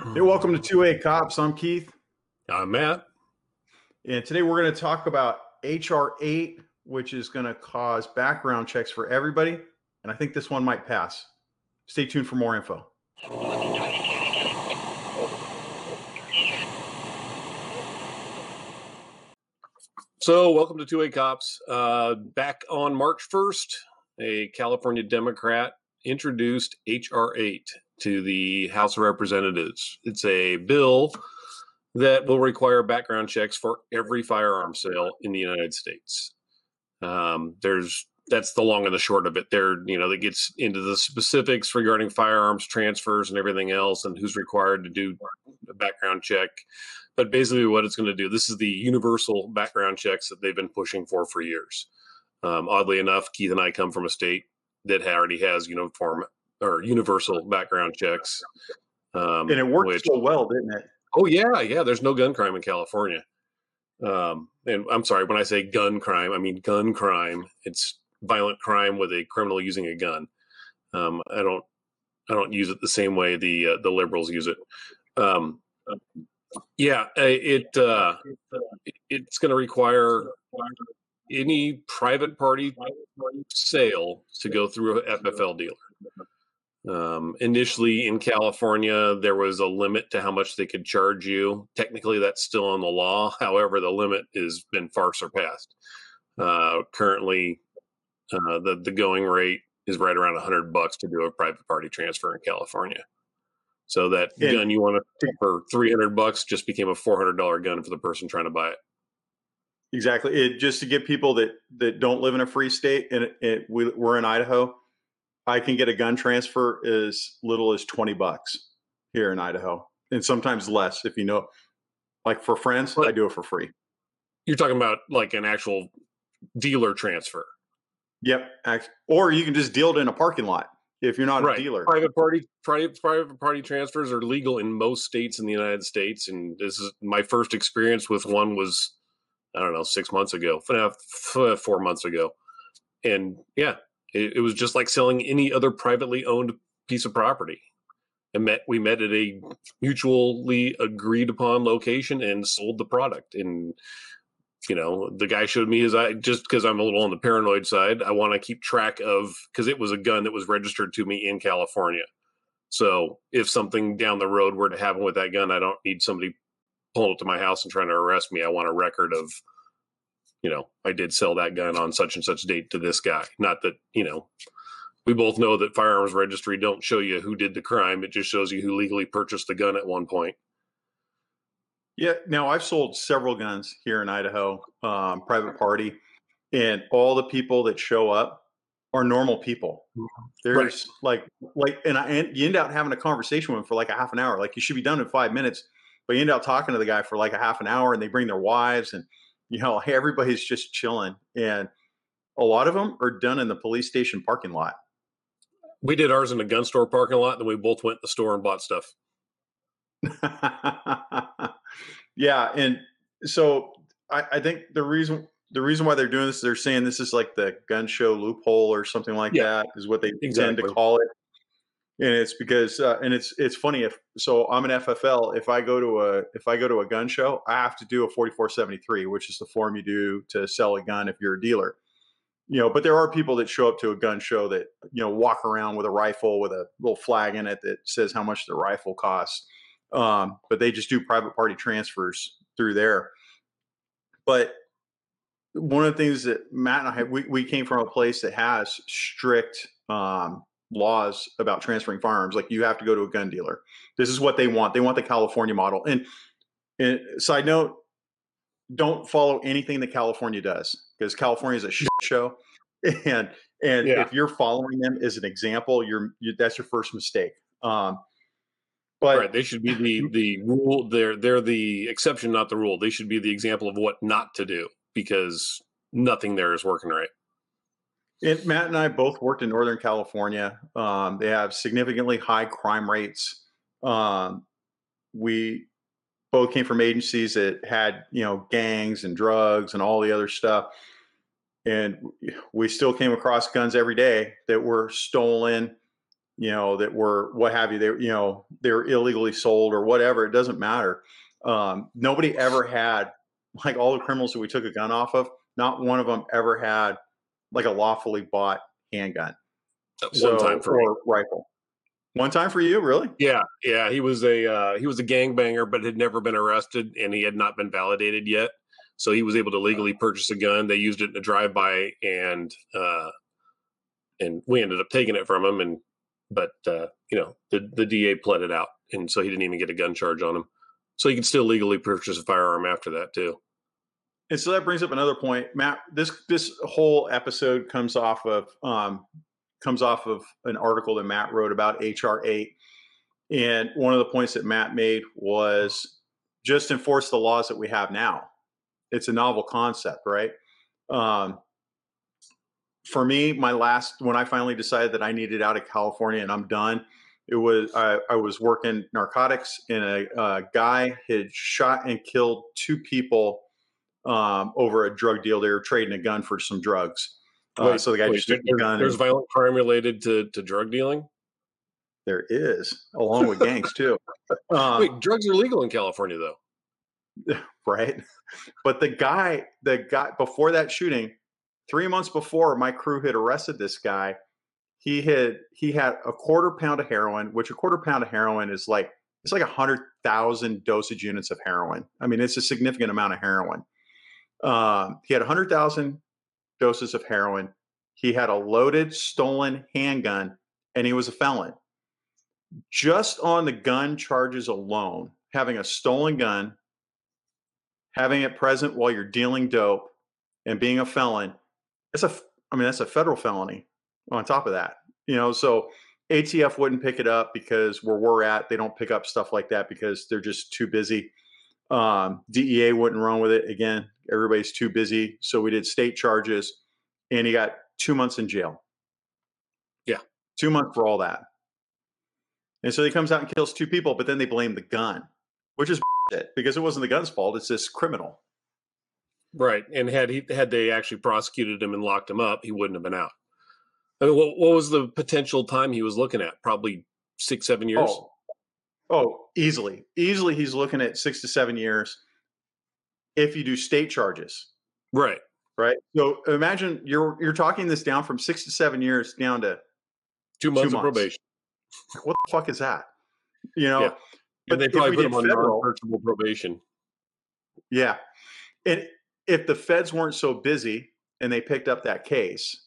Hey, welcome to 2A Cops. I'm Keith, I'm Matt. and today we're going to talk about HR 8, which is going to cause background checks for everybody. And I think this one might pass. Stay tuned for more info. So, welcome to 2A Cops. Back on March 1st, a California Democrat introduced HR 8 to the House of Representatives. It's a bill that will require background checks for every firearm sale in the United States. That's the long and the short of it. That gets into the specifics regarding firearms transfers and everything else, and who's required to do a background check. But basically, what it's going to do, this is the universal background checks that they've been pushing for years. Oddly enough, Keith and I come from a state that already has uniform or universal background checks. And it worked so well, didn't it? Oh, yeah. There's no gun crime in California. And I'm sorry, when I say gun crime, I mean gun crime. It's violent crime with a criminal using a gun. I don't use it the same way the liberals use it. It's going to require any private party sale to go through a FFL dealer. Initially in California, there was a limit to how much they could charge you. Technically, that's still in the law. However, the limit has been far surpassed. Currently, the going rate is right around $100 to do a private party transfer in California. So that gun you want to take for $300 just became a $400 gun for the person trying to buy it. Exactly. Just to get people that don't live in a free state, and we're in Idaho, I can get a gun transfer as little as $20 here in Idaho, and sometimes less if you know. Like for friends, I do it for free. You're talking about like an actual dealer transfer. Yep. Or you can just deal it in a parking lot if you're not a dealer. Private party transfers are legal in most states in the United States. And this is my first experience with one was, I don't know, 6 months ago, 4 months ago. And yeah, it was just like selling any other privately owned piece of property. We met at a mutually agreed upon location and sold the product. And the guy showed me just because I'm a little on the paranoid side, I want to keep track of, because it was a gun that was registered to me in California. So if something down the road were to happen with that gun, I don't need somebody pulling it to my house and trying to arrest me. I want a record of, I did sell that gun on such and such date to this guy. Not that, we both know that firearms registry don't show you who did the crime. It just shows you who legally purchased the gun at one point. Yeah. Now I've sold several guns here in Idaho, private party, and all the people that show up are normal people. There's and you end up having a conversation with them for like a half an hour. Like you should be done in 5 minutes, but you end up talking to the guy for like a half an hour, and they bring their wives, and everybody's just chilling. And a lot of them are done in the police station parking lot. We did ours in a gun store parking lot, and we both went to the store and bought stuff. Yeah, and so I think the reason why they're doing this, they're saying this is like the gun show loophole or something like that, is what they tend to call it. And it's because and it's funny, so I'm an FFL. If I go to a gun show, I have to do a 4473, which is the form you do to sell a gun if you're a dealer. But there are people that show up to a gun show that walk around with a rifle with a little flag in it that says how much the rifle costs. But they just do private party transfers through there. But one of the things that Matt and I we came from a place that has strict laws about transferring firearms. Like you have to go to a gun dealer. This is what they want. They want the California model. And side note, don't follow anything that California does, because California is a shit show. And if you're following them as an example, that's your first mistake. But they should be the rule. They're the exception, not the rule. They should be the example of what not to do, because nothing there is working right. And Matt and I both worked in Northern California. They have significantly high crime rates. We both came from agencies that had, gangs and drugs and all the other stuff. And we still came across guns every day that were stolen, that were what have you. They were illegally sold or whatever. It doesn't matter. Nobody ever had, like, all the criminals that we took a gun off of. Not one of them ever had like a lawfully bought handgun. One time for or rifle. One time for you, really? Yeah. He was a gangbanger, but had never been arrested, and he had not been validated yet. So he was able to legally purchase a gun. They used it in a drive-by, and we ended up taking it from him. But the DA pled it out, and so he didn't even get a gun charge on him. So he could still legally purchase a firearm after that too. And so that brings up another point, Matt. This whole episode comes off of an article that Matt wrote about HR 8. And one of the points that Matt made was just enforce the laws that we have now. It's a novel concept, right? For me, when I finally decided that I needed out of California and I'm done, it was I was working narcotics, and a guy had shot and killed 2 people over a drug deal. They were trading a gun for some drugs. So the guy just took the gun. There's violent crime related to drug dealing? There is, along with gangs too. Wait, drugs are legal in California though. Right. But the guy before that shooting, 3 months before my crew had arrested this guy, he had a quarter pound of heroin, which a quarter pound of heroin is like 100,000 dosage units of heroin. I mean, it's a significant amount of heroin. He had 100,000 doses of heroin. He had a loaded, stolen handgun, and he was a felon. Just on the gun charges alone, having a stolen gun, having it present while you're dealing dope, and being a felon, that's a federal felony on top of that. So ATF wouldn't pick it up because where we're at, they don't pick up stuff like that because they're just too busy. DEA wouldn't run with it. Again, everybody's too busy. So we did state charges, and he got 2 months in jail. Yeah. 2 months for all that. And so he comes out and kills 2 people, but then they blame the gun, which is it, because it wasn't the gun's fault. It's this criminal. Right. And had they actually prosecuted him and locked him up, he wouldn't have been out. I mean, what was the potential time he was looking at? Probably 6-7 years. Oh, easily. Easily he's looking at 6 to 7 years if you do state charges. Right. Right. So imagine you're talking this down from 6 to 7 years down to 2 months of probation. What the fuck is that? Yeah. But they probably put him on non-purchasable probation. Yeah. And if the feds weren't so busy and they picked up that case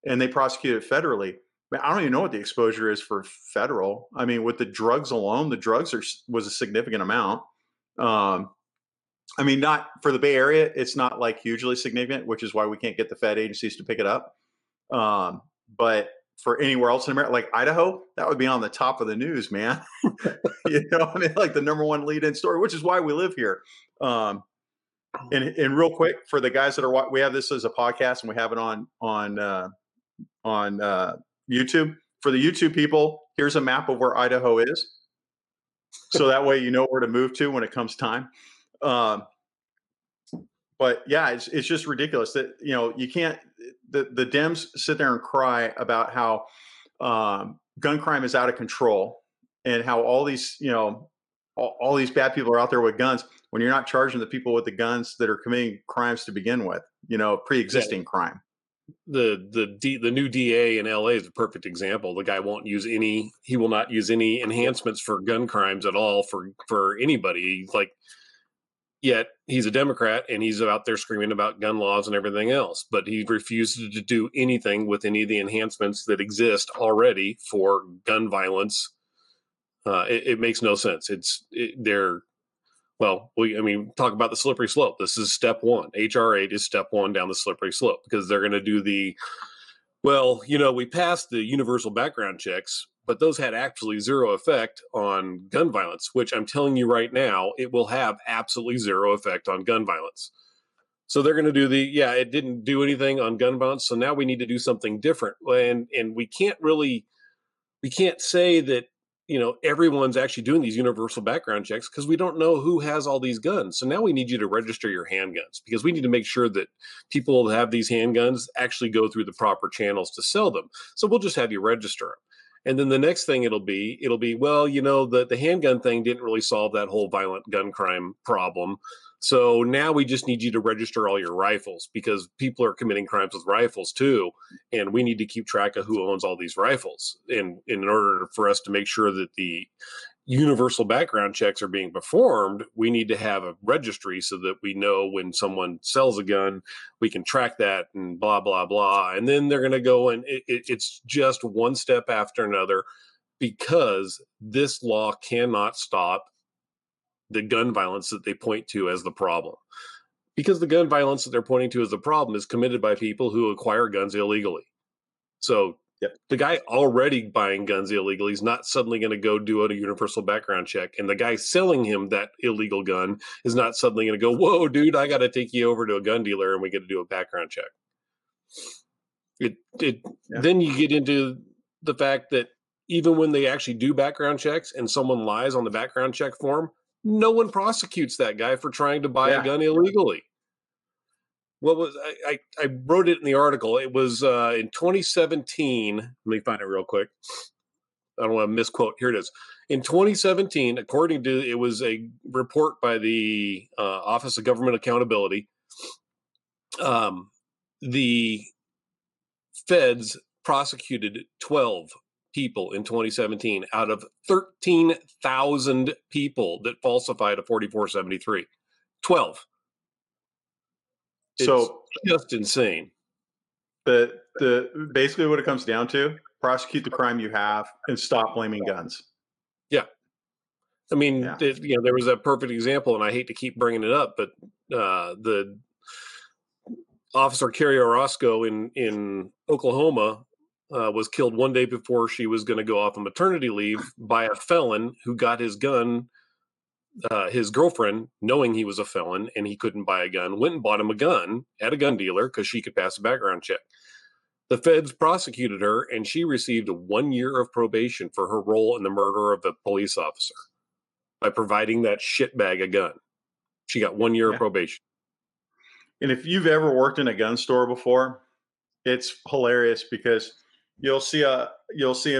and they prosecuted federally, I don't even know what the exposure is for federal. I mean, with the drugs alone, the drugs was a significant amount. I mean, not for the Bay Area, it's not like hugely significant, which is why we can't get the Fed agencies to pick it up. But for anywhere else in America, like Idaho, that would be on the top of the news, man. I mean, like the #1 lead-in story, which is why we live here. And real quick, for the guys that are, we have this as a podcast and we have it on YouTube. For the YouTube people, here's a map of where Idaho is, so that way you know where to move to when it comes time. But yeah, it's just ridiculous that you can't. The Dems sit there and cry about how gun crime is out of control and how all these all these bad people are out there with guns when you're not charging the people with the guns that are committing crimes to begin with. Pre-existing crime. The new DA in LA is a perfect example. The guy he will not use any enhancements for gun crimes at all for anybody. Yet he's a Democrat and he's out there screaming about gun laws and everything else, but he refuses to do anything with any of the enhancements that exist already for gun violence. It makes no sense. Talk about the slippery slope. This is step 1. HR 8 is step 1 down the slippery slope, because they're going to do we passed the universal background checks, but those had actually zero effect on gun violence, which I'm telling you right now, it will have absolutely zero effect on gun violence. So they're going to do it didn't do anything on gun violence. So now we need to do something different. And we can't say that, everyone's actually doing these universal background checks because we don't know who has all these guns. So now we need you to register your handguns, because we need to make sure that people that have these handguns actually go through the proper channels to sell them. So we'll just have you register them. And then the next thing it'll be, well, the handgun thing didn't really solve that whole violent gun crime problem. So now we just need you to register all your rifles because people are committing crimes with rifles too. And we need to keep track of who owns all these rifles. And in order for us to make sure that the universal background checks are being performed, we need to have a registry so that we know when someone sells a gun, we can track that and blah, blah, blah. And then they're going to go and it's just one step after another because this law cannot stop the gun violence that they point to as the problem. Because the gun violence that they're pointing to as the problem is committed by people who acquire guns illegally. So yep. The guy already buying guns illegally is not suddenly going to go do a universal background check. And the guy selling him that illegal gun is not suddenly going to go, whoa, dude, I got to take you over to a gun dealer and we get to do a background check. Then you get into the fact that even when they actually do background checks and someone lies on the background check form, no one prosecutes that guy for trying to buy a gun illegally. What was I wrote it in the article. It was in 2017. Let me find it real quick. I don't want to misquote. Here it is. In 2017, according to it was a report by the Office of Government Accountability, the feds prosecuted 12 people in 2017 out of 13,000 people that falsified a 4473. 12. So it's just insane. The basically what it comes down to, prosecute the crime you have and stop blaming guns. Yeah. I mean, there was a perfect example, and I hate to keep bringing it up, but the Officer Carrie Orozco in Oklahoma was killed one day before she was going to go off on maternity leave by a felon who got his gun. His girlfriend, knowing he was a felon and he couldn't buy a gun, went and bought him a gun at a gun dealer because she could pass a background check. The feds prosecuted her, and she received 1 year of probation for her role in the murder of a police officer by providing that shitbag a gun. She got 1 year of probation. And if you've ever worked in a gun store before, it's hilarious because you'll see a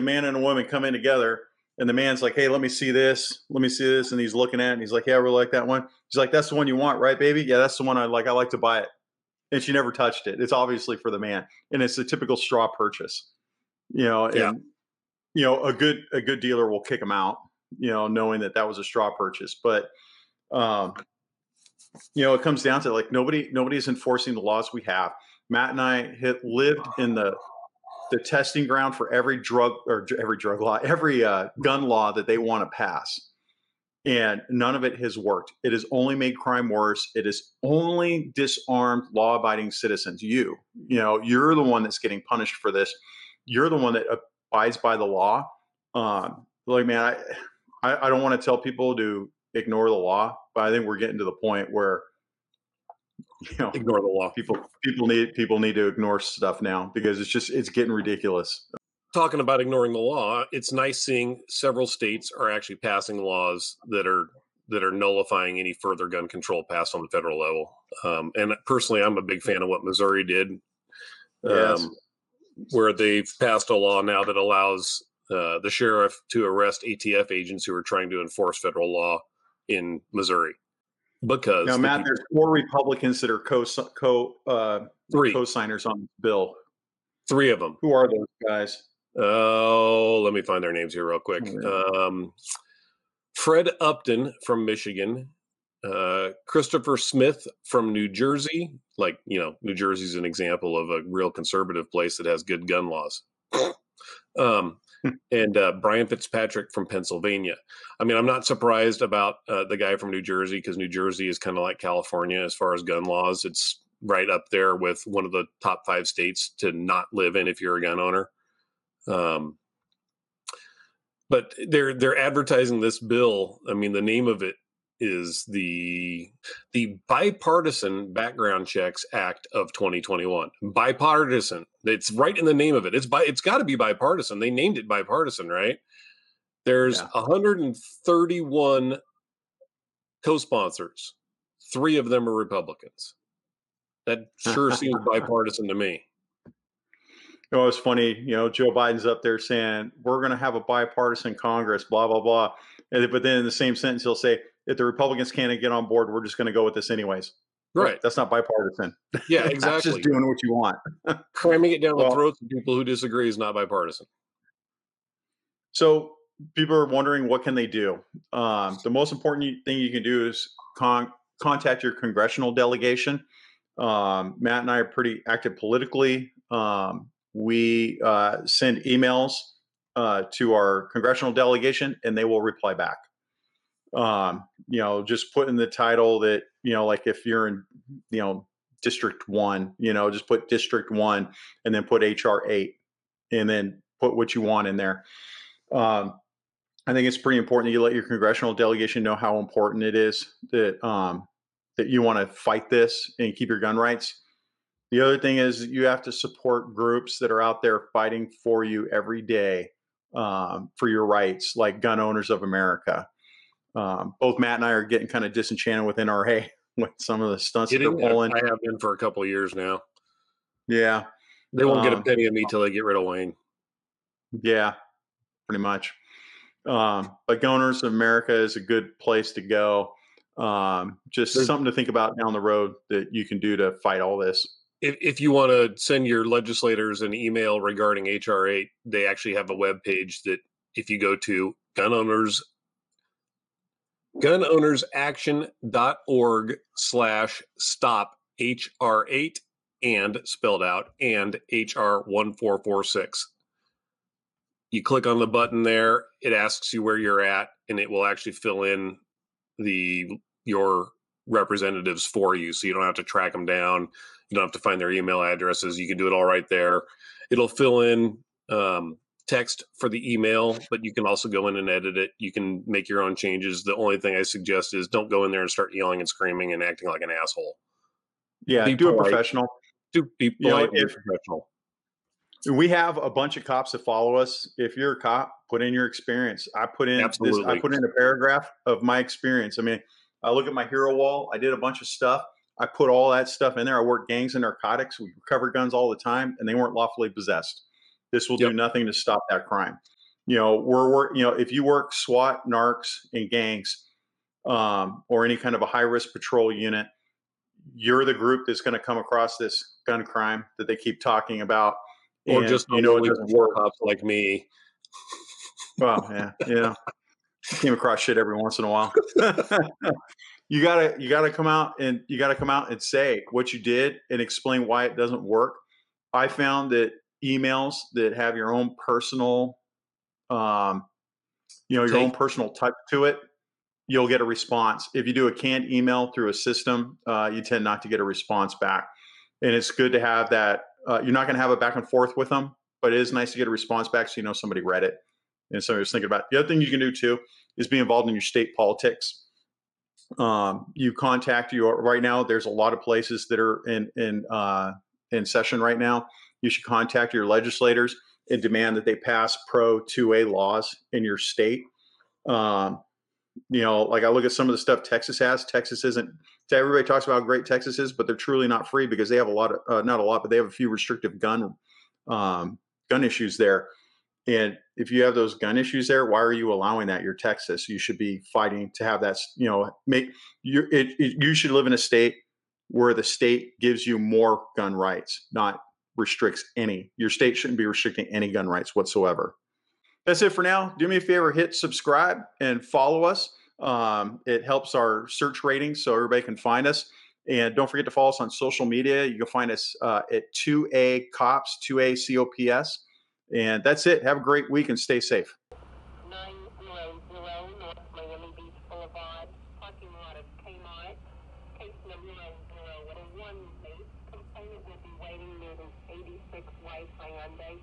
man and a woman come in together. And the man's like, hey, let me see this. Let me see this. And he's looking at it and he's like, yeah, I really like that one. He's like, that's the one you want, right, baby? Yeah, that's the one I like. I like to buy it. And she never touched it. It's obviously for the man. And it's a typical straw purchase, and, a good dealer will kick him out, knowing that was a straw purchase. But, it comes down to like, nobody's enforcing the laws we have. Matt and I lived in the testing ground for every gun law that they want to pass. And none of it has worked. It has only made crime worse. It has only disarmed law-abiding citizens. You're the one that's getting punished for this. You're the one that abides by the law. Man, I don't want to tell people to ignore the law, but I think we're getting to the point where ignore the law. People need to ignore stuff now because it's getting ridiculous. Talking about ignoring the law, it's nice seeing several states are actually passing laws that are nullifying any further gun control passed on the federal level. And personally, I'm a big fan of what Missouri did, where they've passed a law now that allows the sheriff to arrest ATF agents who are trying to enforce federal law in Missouri. Because now, Matt, there's 4 Republicans that are co-signers on the bill. 3 of them. Who are those guys? Oh, let me find their names here real quick. Fred Upton from Michigan, Christopher Smith from New Jersey. New Jersey's an example of a real conservative place that has good gun laws. And Brian Fitzpatrick from Pennsylvania. I mean, I'm not surprised about the guy from New Jersey because New Jersey is kind of like California as far as gun laws. It's right up there with one of the top 5 states to not live in if you're a gun owner. But they're advertising this bill. I mean, the name of it is the Bipartisan Background Checks Act of 2021. Bipartisan. It's right in the name of it. It's got to be bipartisan. They named it bipartisan, right? There's 131 co-sponsors. 3 of them are Republicans. That sure seems bipartisan to me. know, it's funny, Joe Biden's up there saying, we're going to have a bipartisan Congress, blah, blah, blah. But then in the same sentence, he'll say, if the Republicans can't get on board, we're just going to go with this anyways. Right. That's not bipartisan. Yeah, That's exactly. just doing what you want. Cramming it down the throats of people who disagree is not bipartisan. So people are wondering, what can they do? The most important thing you can do is contact your congressional delegation. Matt and I are pretty active politically. We send emails to our congressional delegation, and they will reply back. Just put in the title that, like if you're in, District 1, just put District 1 and then put HR 8 and then put what you want in there. I think it's pretty important that you let your congressional delegation know how important it is that that you want to fight this and keep your gun rights. The other thing is you have to support groups that are out there fighting for you every day for your rights, like Gun Owners of America. Both Matt and I are getting kind of disenchanted with NRA with some of the stunts that they're pulling. I have been for a couple of years now. Yeah. They won't get a penny of me till they get rid of Wayne. Yeah, pretty much. But Gun Owners of America is a good place to go. Just something to think about down the road that you can do to fight all this. If you want to send your legislators an email regarding HR 8, they actually have a web page that if you go to gunownersaction.org/stop HR 8 and spelled out and HR 1446. You click on the button there, it asks you where you're at, and it will actually fill in your representatives for you, so you don't have to track them down. You don't have to find their email addresses. You can do it all right there. It'll fill in text for the email, but you can also go in and edit it. You can make your own changes. The only thing I suggest is don't go in there and start yelling and screaming and acting like an asshole. Yeah, be polite. A professional. Be polite and professional. We have a bunch of cops that follow us. If you're a cop, put in your experience. I put in Absolutely. I put in a paragraph of my experience. I mean, I look at my hero wall. I did a bunch of stuff. I put all that stuff in there. I work gangs and narcotics. We recover guns all the time, and they weren't lawfully possessed. This will do nothing to stop that crime. If you work SWAT, narcs, and gangs, or any kind of a high risk patrol unit, you're the group that's going to come across this gun crime that they keep talking about. Or just it doesn't work. Cops like me. Well, yeah. Came across shit every once in a while. You gotta come out and say what you did and explain why it doesn't work. I found that emails that have your own personal, your own personal touch to it, you'll get a response. If you do a canned email through a system, you tend not to get a response back. And it's good to have that. You're not going to have a back and forth with them, but it is nice to get a response back so you know somebody read it and somebody was thinking about it. The other thing you can do too is be involved in your state politics. You contact right now. There's a lot of places that are in session right now. You should contact your legislators and demand that they pass pro 2A laws in your state. Like I look at some of the stuff Texas has. Texas isn't. Everybody talks about how great Texas is, but they're truly not free because they have a lot of not a lot, but they have a few restrictive gun issues there. And if you have those gun issues there, why are you allowing that? You're Texas. You should be fighting to have that. You should live in a state where the state gives you more gun rights, not restricts any. Your state shouldn't be restricting any gun rights whatsoever. That's it for now. Do me a favor, hit subscribe and follow us. It helps our search ratings so everybody can find us. And don't forget to follow us on social media. You can find us at 2A Cops, 2A COPS. And that's it. Have a great week and stay safe. 900 North Miami Beach Boulevard, parking lot of Kmart, case number 9001. Complainant will be waiting near the 86 white Hyundai.